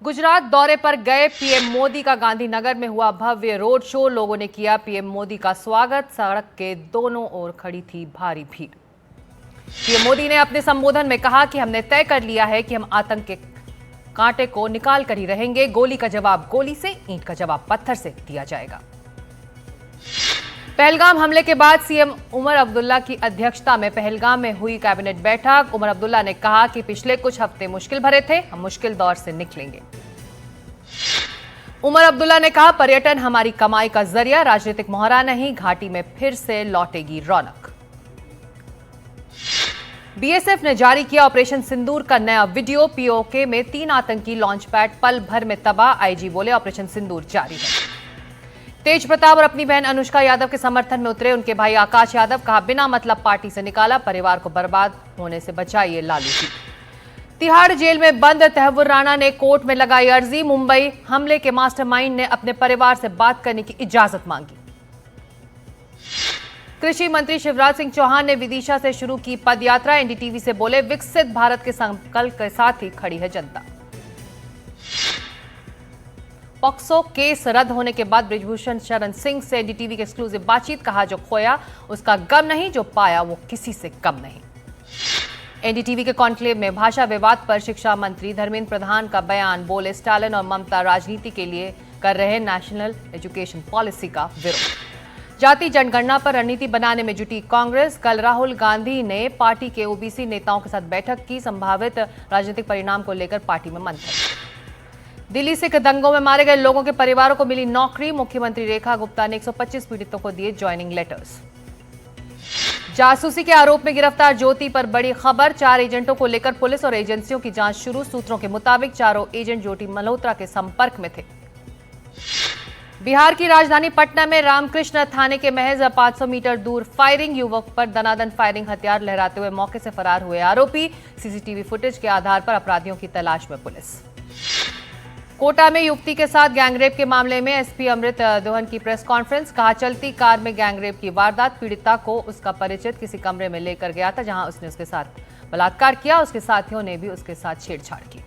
गुजरात दौरे पर गए पीएम मोदी का गांधीनगर में हुआ भव्य रोड शो। लोगों ने किया पीएम मोदी का स्वागत। सड़क के दोनों ओर खड़ी थी भारी भीड़। पीएम मोदी ने अपने संबोधन में कहा कि हमने तय कर लिया है कि हम आतंक के कांटे को निकाल कर ही रहेंगे। गोली का जवाब गोली से, ईंट का जवाब पत्थर से दिया जाएगा। पहलगाम हमले के बाद सीएम उमर अब्दुल्ला की अध्यक्षता में पहलगाम में हुई कैबिनेट बैठक। उमर अब्दुल्ला ने कहा कि पिछले कुछ हफ्ते मुश्किल भरे थे, हम मुश्किल दौर से निकलेंगे। उमर अब्दुल्ला ने कहा, पर्यटन हमारी कमाई का जरिया, राजनीतिक मोहरा नहीं। घाटी में फिर से लौटेगी रौनक। बीएसएफ ने जारी किया ऑपरेशन सिंदूर का नया वीडियो। पीओके में 3 आतंकी लॉन्च पैड पल भर में तबाह। आईजी बोले, ऑपरेशन सिंदूर जारी है। तेज प्रताप और अपनी बहन अनुष्का यादव के समर्थन में उतरे उनके भाई आकाश यादव। कहा, बिना मतलब पार्टी से निकाला, परिवार को बर्बाद होने से बचाइए लालू जी। तिहाड़ जेल में बंद तहव्वुर राणा ने कोर्ट में लगाई अर्जी। मुंबई हमले के मास्टरमाइंड ने अपने परिवार से बात करने की इजाजत मांगी। कृषि मंत्री शिवराज सिंह चौहान ने विदिशा से शुरू की पदयात्रा। एनडीटीवी से बोले, विकसित भारत के संकल्प के साथ ही खड़ी है जनता। पॉक्सो केस रद्द होने के बाद बृजभूषण शरण सिंह से एनडीटीवी की एक्सक्लूसिव बातचीत। कहा, जो खोया उसका गम नहीं, जो पाया वो किसी से कम नहीं। एनडीटीवी के कॉन्क्लेव में भाषा विवाद पर शिक्षा मंत्री धर्मेंद्र प्रधान का बयान। बोले, स्टालिन और ममता राजनीति के लिए कर रहे नेशनल एजुकेशन पॉलिसी का विरोध। जाति जनगणना पर रणनीति बनाने में जुटी कांग्रेस। कल राहुल गांधी ने पार्टी के ओबीसी नेताओं के साथ बैठक की। संभावित राजनीतिक परिणाम को लेकर पार्टी में मंथन। दिल्ली सिख दंगों में मारे गए लोगों के परिवारों को मिली नौकरी। मुख्यमंत्री रेखा गुप्ता ने 125 पीड़ितों को दिए ज्वाइनिंग लेटर्स। जासूसी के आरोप में गिरफ्तार ज्योति पर बड़ी खबर। 4 एजेंटों को लेकर पुलिस और एजेंसियों की जांच शुरू। सूत्रों के मुताबिक चारों एजेंट ज्योति मल्होत्रा के संपर्क में थे। बिहार की राजधानी पटना में रामकृष्ण थाने के महज 500 मीटर दूर फायरिंग। युवक पर दनादन फायरिंग, हथियार लहराते हुए मौके से फरार हुए आरोपी। सीसीटीवी फुटेज के आधार पर अपराधियों की तलाश में पुलिस। कोटा में युवती के साथ गैंगरेप के मामले में एसपी अमृत दोहन की प्रेस कॉन्फ्रेंस। कहा, चलती कार में गैंगरेप की वारदात। पीड़िता को उसका परिचित किसी कमरे में लेकर गया था, जहां उसने उसके साथ बलात्कार किया। उसके साथियों ने भी उसके साथ छेड़छाड़ की।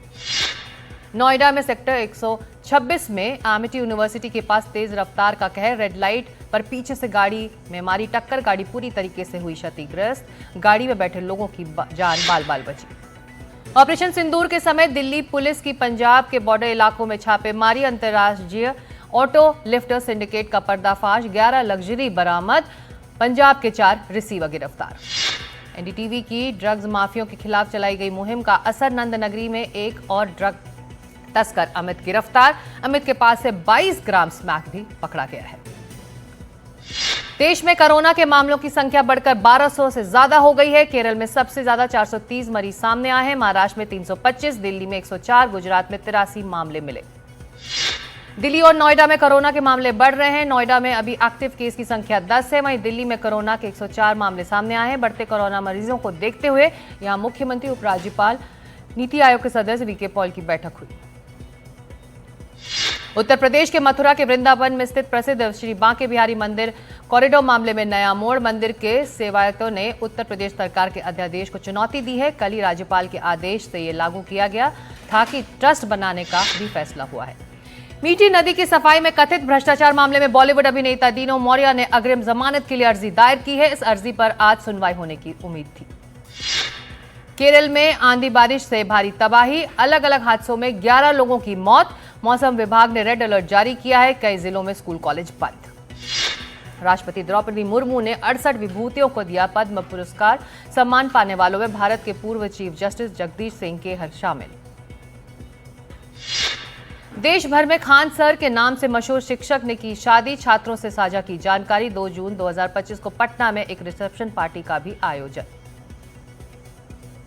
नोएडा में सेक्टर 126 में एमिटी यूनिवर्सिटी के पास तेज रफ्तार का कहर। रेड लाइट पर पीछे से गाड़ी में मारी टक्कर। गाड़ी पूरी तरीके से हुई क्षतिग्रस्त। गाड़ी में बैठे लोगों की जान बाल बाल बची। ऑपरेशन सिंदूर के समय दिल्ली पुलिस की पंजाब के बॉर्डर इलाकों में छापेमारी। अंतर्राज्यीय ऑटो लिफ्टर सिंडिकेट का पर्दाफाश। 11 लग्जरी बरामद। पंजाब के 4 रिसीवर गिरफ्तार। एनडीटीवी की ड्रग्स माफियों के खिलाफ चलाई गई मुहिम का असर। नंदनगरी में एक और ड्रग तस्कर अमित गिरफ्तार। अमित के पास से 22 ग्राम स्मैक भी पकड़ा गया है। देश में कोरोना के मामलों की संख्या बढ़कर 1200 से ज्यादा हो गई है। केरल में सबसे ज्यादा 430 मरीज सामने आए हैं। महाराष्ट्र में 325, दिल्ली में 104, गुजरात में 83 मामले मिले। दिल्ली और नोएडा में कोरोना के मामले बढ़ रहे हैं। नोएडा में अभी एक्टिव केस की संख्या 10 है। वहीं दिल्ली में कोरोना के 104 मामले सामने आए हैं। बढ़ते कोरोना मरीजों को देखते हुए यहां मुख्यमंत्री, उपराज्यपाल, नीति आयोग के सदस्य वीके पॉल की बैठक हुई। उत्तर प्रदेश के मथुरा के वृंदावन में स्थित प्रसिद्ध श्री बांके बिहारी मंदिर कॉरिडोर मामले में नया मोड़। मंदिर के सेवायतों ने उत्तर प्रदेश सरकार के अध्यादेश को चुनौती दी है। कल ही राज्यपाल के आदेश से ये लागू किया गया था कि ट्रस्ट बनाने का भी फैसला हुआ है। मीठी नदी की सफाई में कथित भ्रष्टाचार मामले में बॉलीवुड अभिनेता दीनो मौर्य ने अग्रिम जमानत के लिए अर्जी दायर की है। इस अर्जी पर आज सुनवाई होने की उम्मीद थी। केरल में आंधी बारिश से भारी तबाही। अलग अलग हादसों में 11 लोगों की मौत। मौसम विभाग ने रेड अलर्ट जारी किया है। कई जिलों में स्कूल कॉलेज बंद। राष्ट्रपति द्रौपदी मुर्मू ने 68 विभूतियों को दिया पद्म पुरस्कार। सम्मान पाने वालों में भारत के पूर्व चीफ जस्टिस जगदीश सिंह केहर शामिल। देश भर में खान सर के नाम से मशहूर शिक्षक ने की शादी। छात्रों से साझा की जानकारी। 2 जून 2025 को पटना में एक रिसेप्शन पार्टी का भी आयोजन।